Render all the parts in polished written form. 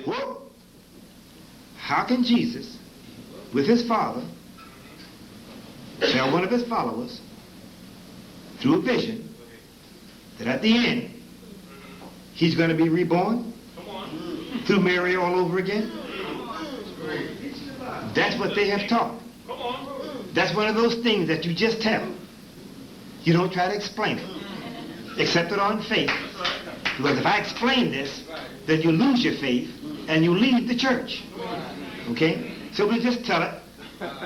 Whoa. How can Jesus, with his Father, tell one of his followers, through a vision, that at the end, he's going to be reborn through Mary all over again? That's what they have taught. That's one of those things that you just tell. You don't try to explain it. Accept it on faith. Because if I explain this, then you lose your faith and you leave the church. Okay? So we just tell it.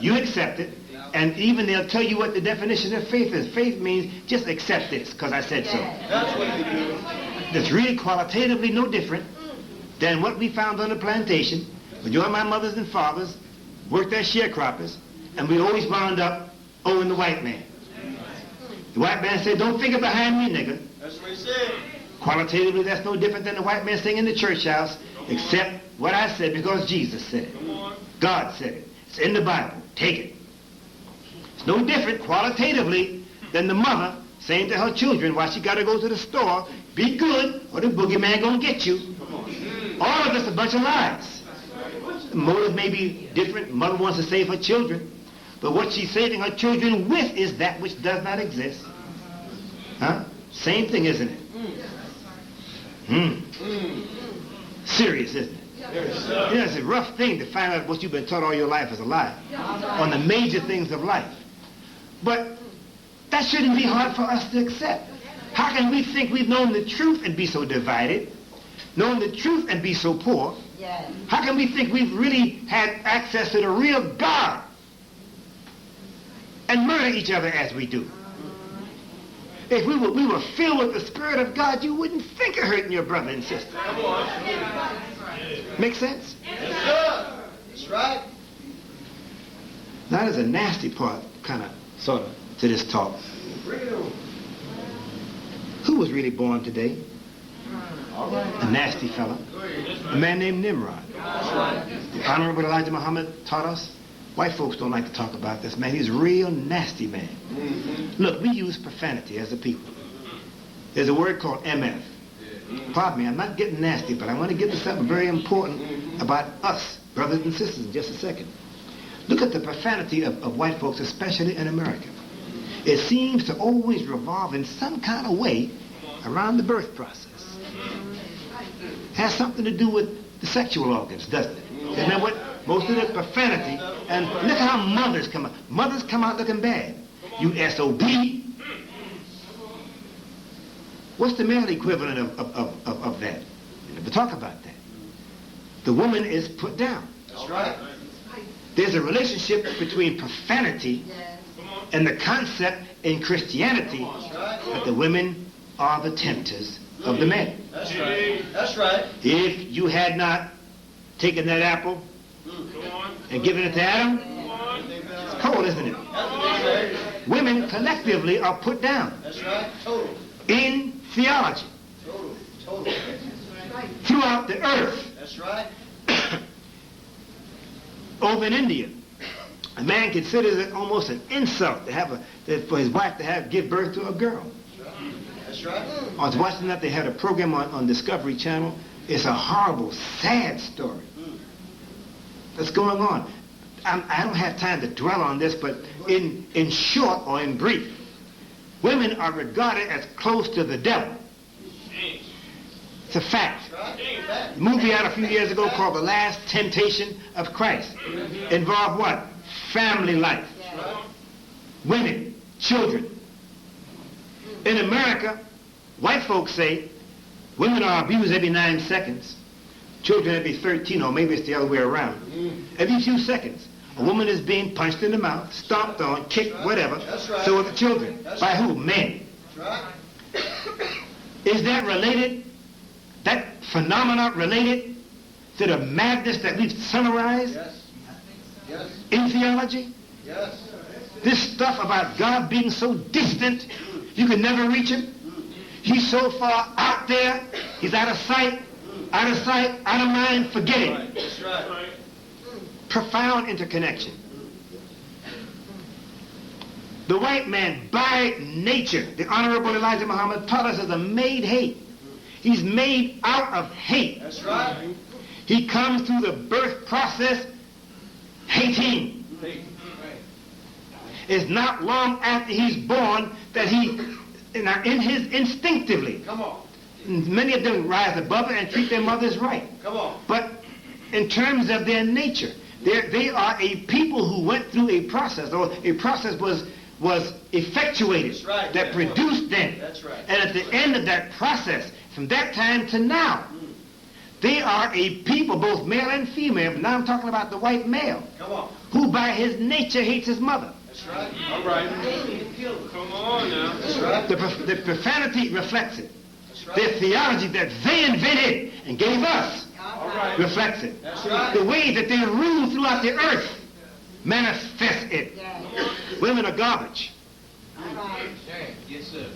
You accept it. And even they'll tell you what the definition of faith is. Faith means just accept this because I said so. That's what they do. It's really qualitatively no different than what we found on the plantation when you and my mothers and fathers worked as sharecroppers, and we always wound up owing the white man. The white man said, don't figure behind me, nigga. That's what he said. Qualitatively, that's no different than the white man saying in the church house, except what I said because Jesus said it. God said it. It's in the Bible. Take it. It's no different qualitatively than the mother saying to her children while she got to go to the store, be good or the boogeyman gonna get you. All of it's a bunch of lies. The motive may be different. Mother wants to save her children. But what she's saving her children with is that which does not exist. Huh? Same thing, isn't it? Serious, isn't it? Yeah, it's a rough thing to find out what you've been taught all your life is a lie on the major things of life. But that shouldn't be hard for us to accept. How can we think we've known the truth and be so divided, known the truth and be so poor? How can we think we've really had access to the real God and murder each other as we do? If we were filled with the Spirit of God, you wouldn't think of hurting your brother and sister. Make sense? Yes, sir. That's right. Now there's a nasty part, kind of, sort of, to this talk. Who was really born today? A nasty fella. A man named Nimrod. The Honorable Elijah Muhammad taught us. White folks don't like to talk about this man. He's a real nasty man. Look, we use profanity as a people. There's a word called MF. Pardon me, I'm not getting nasty, but I want to get to something very important about us, brothers and sisters, in just a second. Look at the profanity of white folks, especially in America. It seems to always revolve in some kind of way around the birth process. Has something to do with the sexual organs, doesn't it? Isn't that what most of the profanity, and look how mothers come out. Mothers come out looking bad. You SOB. What's the male equivalent of that? You never talk about that. The woman is put down. That's right. There's a relationship between profanity and the concept in Christianity that the women are the tempters of the men. That's right. That's right. If you had not taken that apple and given it to Adam, it's cold, isn't it? That's what they say. Women collectively are put down That's right. Total. in theology Total. throughout the earth. That's right. Over in India, a man considers it almost an insult to have for his wife to give birth to a girl. That's right. I was watching that. They had a program on Discovery Channel. It's a horrible, sad story that's going on. I don't have time to dwell on this, but in short or in brief, women are regarded as close to the devil. It's a fact. A movie out a few years ago called The Last Temptation of Christ involved what? Family life. Women, children. In America, white folks say women are abused every 9 seconds. Children every 13, or maybe it's the other way around. Every few seconds, a woman is being punched in the mouth, stomped on, kicked, whatever. So are the children. By who? Men. Is that related? That phenomena related to the madness that we've summarized in theology? This stuff about God being so distant, you can never reach him. He's so far out there, he's out of sight, out of mind, forget it. That's right. Profound interconnection. The white man, by nature, the Honorable Elijah Muhammad taught us, is a made hate. He's made out of hate. That's right. He comes through the birth process hating. It's not long after he's born that he, in his instinctively, Come on. many of them rise above it and treat their mothers right. Come on. But in terms of their nature, they are a people who went through a process, or a process was effectuated That's right. that produced them. That's right. And at the end of that process, from that time to now, they are a people, both male and female, but now I'm talking about the white male, Come on. who by his nature hates his mother. That's right. All right. Come on now. That's right. The profanity reflects it. That's Their right. theology that they invented and gave us All right. reflects it. That's right. The way that they rule throughout the earth manifests it. Women are garbage, Yes, sir.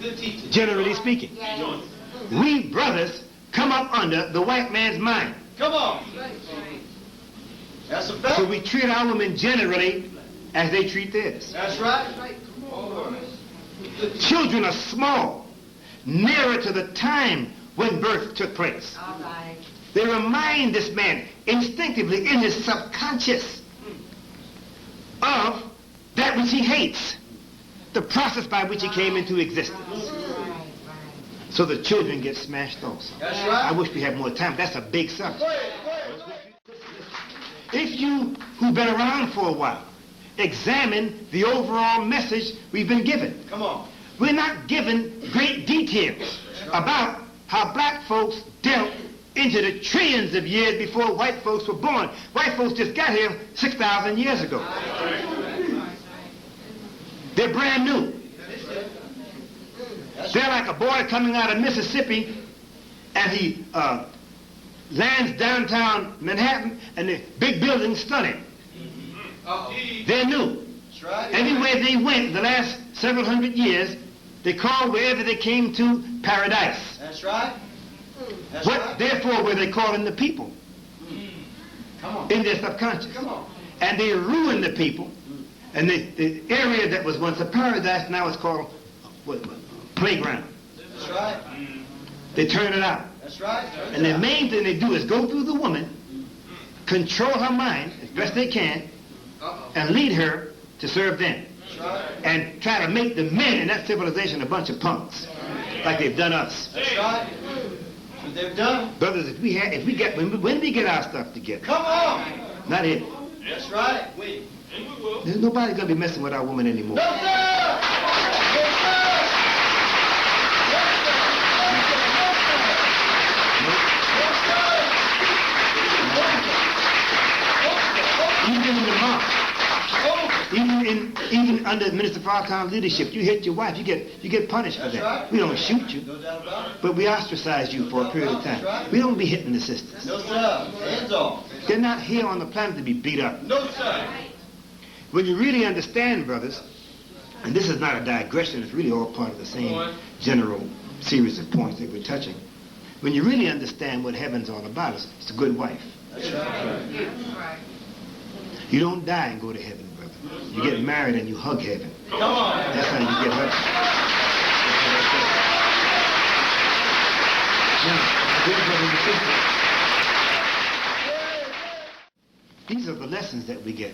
Good teaching. generally speaking. We brothers come up under the white man's mind. Come on. That's a fact. So we treat our women generally as they treat theirs. That's right. Children are small, nearer to the time when birth took place. They remind this man instinctively in his subconscious of that which he hates, the process by which he came into existence. So the children get smashed also. That's I right. wish we had more time. That's a big subject. Go ahead. Go ahead. If you, who've been around for a while, examine the overall message we've been given, Come on. we're not given great details about how black folks dealt into the trillions of years before white folks were born. White folks just got here 6,000 years ago. They're brand new. They're like a boy coming out of Mississippi, and he lands downtown Manhattan, and the big buildings stunning. They're new. That's right. Everywhere they went the last several hundred years, they called wherever they came to paradise. That's right. That's What, right. therefore, were they calling the people Come on. in their subconscious? Come on. And they ruined the people. And the area that was once a paradise now is called playground. That's right. They turn it out. That's right. And the main thing they do is go through the woman, control her mind as best they can, and lead her to serve them. That's right. And try to make the men in that civilization a bunch of punks, like they've done us. That's right. That's what they've done. Brothers, when we get our stuff together, Come on. not it. That's right. And we will. There's nobody gonna be messing with our woman anymore. No, sir. Yes, sir. Even in the mosque, even under Minister Farrakhan's leadership, you hit your wife, you get punished for That's that. right. We don't shoot you, No doubt about it. but we ostracize you for a period of That's time. right. We don't be hitting the sisters. No, sir. Hands off. They're not here on the planet to be beat up. No, sir. When you really understand, brothers, and this is not a digression, it's really all part of the same general series of points that we're touching. When you really understand what heaven's all about, it's a good wife. That's right. You don't die and go to heaven, brother. You get married and you hug heaven. Come on. That's how you get hugged. Now, dear brothers and sisters, these are the lessons that we get.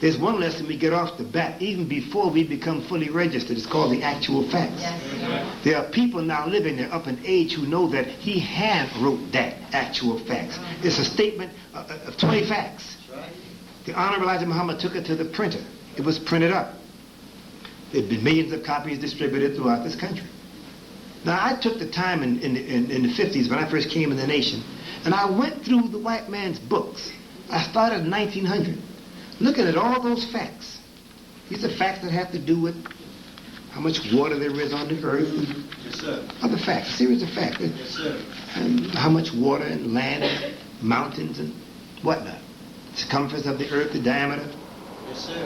There's one lesson we get off the bat, even before we become fully registered. It's called the actual facts. There are people now living there up in age who know that he hand wrote that actual facts. It's a statement of 20 facts. That's right. The Honorable Elijah Muhammad took it to the printer. It was printed up. There have been millions of copies distributed throughout this country. Now, I took the time in the 50s when I first came in the nation, and I went through the white man's books. I started in 1900, looking at all those facts. These are facts that have to do with how much water there is on the earth, and Yes, sir. other facts, a series of facts, Yes, sir. and how much water and land and mountains and whatnot. Circumference of the earth, the diameter. Yes, sir.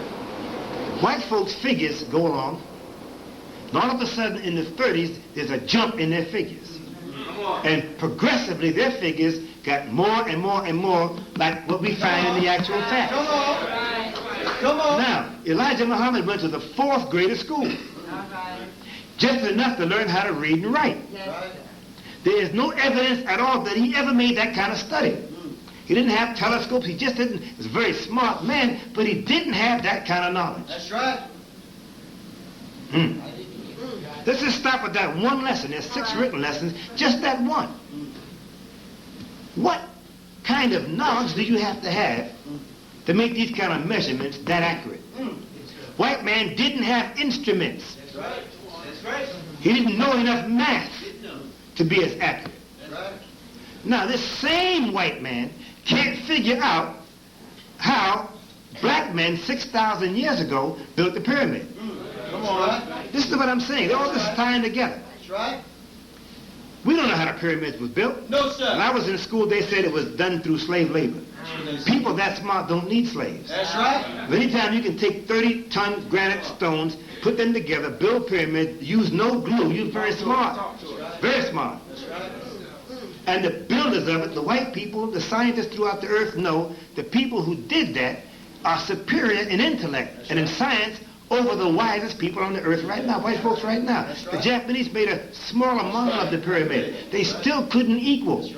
White folks' figures go along, and all of a sudden in the 30s, there's a jump in their figures. Come on. And progressively, their figures got more and more and more like what we find in the actual Come facts. on. Come on. Now, Elijah Muhammad went to the 4th grade of school, just enough to learn how to read and write. Right. There is no evidence at all that he ever made that kind of study. He didn't have telescopes. He just didn't. He was a very smart man, but he didn't have that kind of knowledge. That's right. Let's just stop at that one lesson. There's 6 written lessons, just that one. What kind of knowledge do you have to make these kind of measurements that accurate? White man didn't have instruments. That's right. That's right. He didn't know enough math to be as accurate. That's right. Now, this same white man can't figure out how black men 6,000 years ago built the pyramid. Come on. This is what I'm saying. All this is tying together. That's right. We don't know how the pyramids was built. No, sir. When I was in school, they said it was done through slave labor. People that smart don't need slaves. That's right. But anytime you can take 30-ton granite stones, put them together, build pyramids, use no glue, you're very smart. Very smart. That's right. And the builders of it, the white people, the scientists throughout the earth know the people who did that are superior in intellect and in science over the wisest people on the earth right now, white folks right now. The Japanese made a smaller model of the pyramid. They still couldn't equal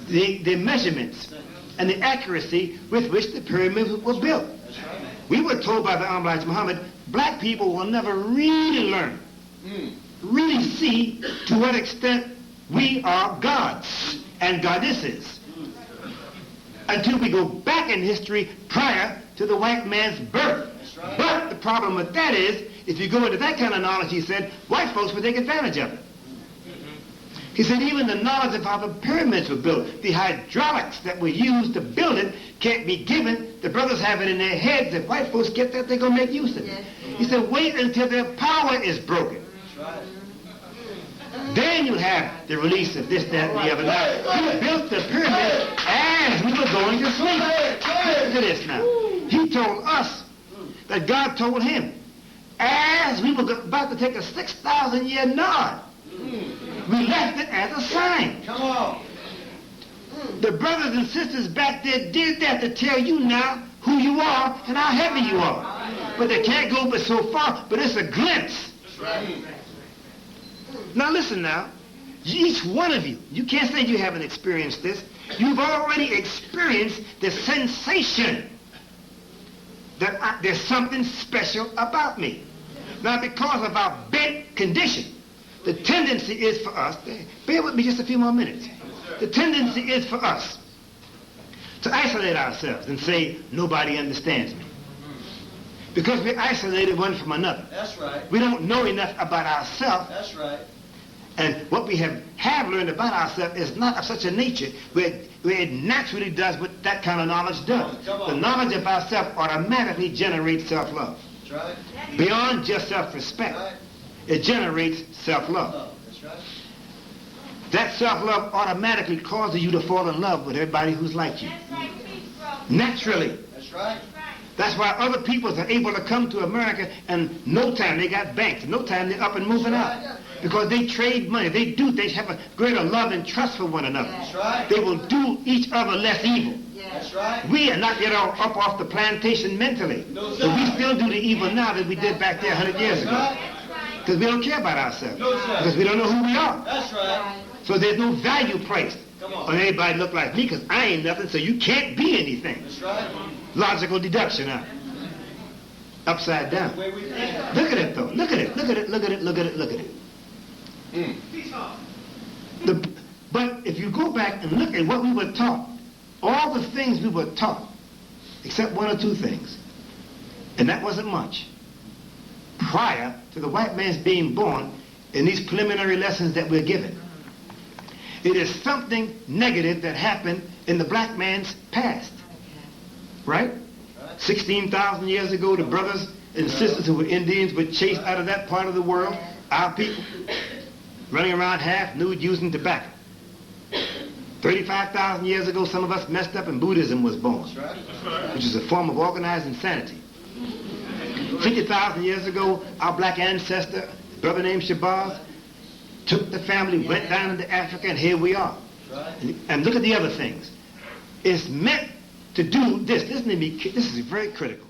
the measurements and the accuracy with which the pyramids were built. We were told by the Jabril Muhammad, black people will never really learn, really see to what extent we are gods and goddesses until we go back in history prior to the white man's birth. But the problem with that is, if you go into that kind of knowledge, he said, white folks would take advantage of it. He said even the knowledge of how the pyramids were built, the hydraulics that were used to build it can't be given. The brothers have it in their heads. If white folks get that, they're going to make use of it. He said wait until their power is broken. Then you have the release of this, that, and the other. Now, he built the pyramid as we were going to sleep. Listen to this now. He told us that God told him, as we were about to take a 6,000-year nod, we left it as a sign. Come on. The brothers and sisters back there did that to tell you now who you are and how heavy you are. But they can't go but so far, but it's a glimpse. Now listen now, each one of you, you can't say you haven't experienced this. You've already experienced the sensation that there's something special about me. Now because of our bent condition, the tendency is for us, bear with me just a few more minutes. The tendency is for us to isolate ourselves and say, nobody understands me. Because we're isolated one from another. That's right. We don't know enough about ourselves. That's right. And what we have learned about ourselves is not of such a nature where it naturally does what that kind of knowledge does. The knowledge of ourselves automatically generates self-love. That's right. Beyond just self-respect, it generates self-love. That's right. That self-love automatically causes you to fall in love with everybody who's like you. Naturally. That's right. That's why other peoples are able to come to America and no time they got banks. No time they're up and moving out. Because they trade money. They have a greater love and trust for one another. That's right. They will do each other less evil. That's right. We are not yet up off the plantation mentally. No, So we still do the evil now that we did back there 100 years ago. Because we don't care about ourselves. No, sir. Because we don't know who we are. That's right. So there's no value placed Come on. on anybody look like me because I ain't nothing, so you can't be anything. That's right. Logical deduction now. Upside down. The way we think. Look at it though. Look at it. Look at it. Look at it. Look at it. Look at it. But if you go back and look at what we were taught, all the things we were taught, except one or two things, and that wasn't much, prior to the white man's being born in these preliminary lessons that we're given. It is something negative that happened in the black man's past. Right? 16,000 years ago, the brothers and sisters who were Indians were chased out of that part of the world, our people, running around half nude using tobacco. 35,000 years ago, some of us messed up and Buddhism was born, which is a form of organized insanity. 50,000 years ago, our black ancestor, a brother named Shabazz, took the family, went down into Africa, and here we are. And look at the other things. It's meant to do this. Listen to me, this is very critical.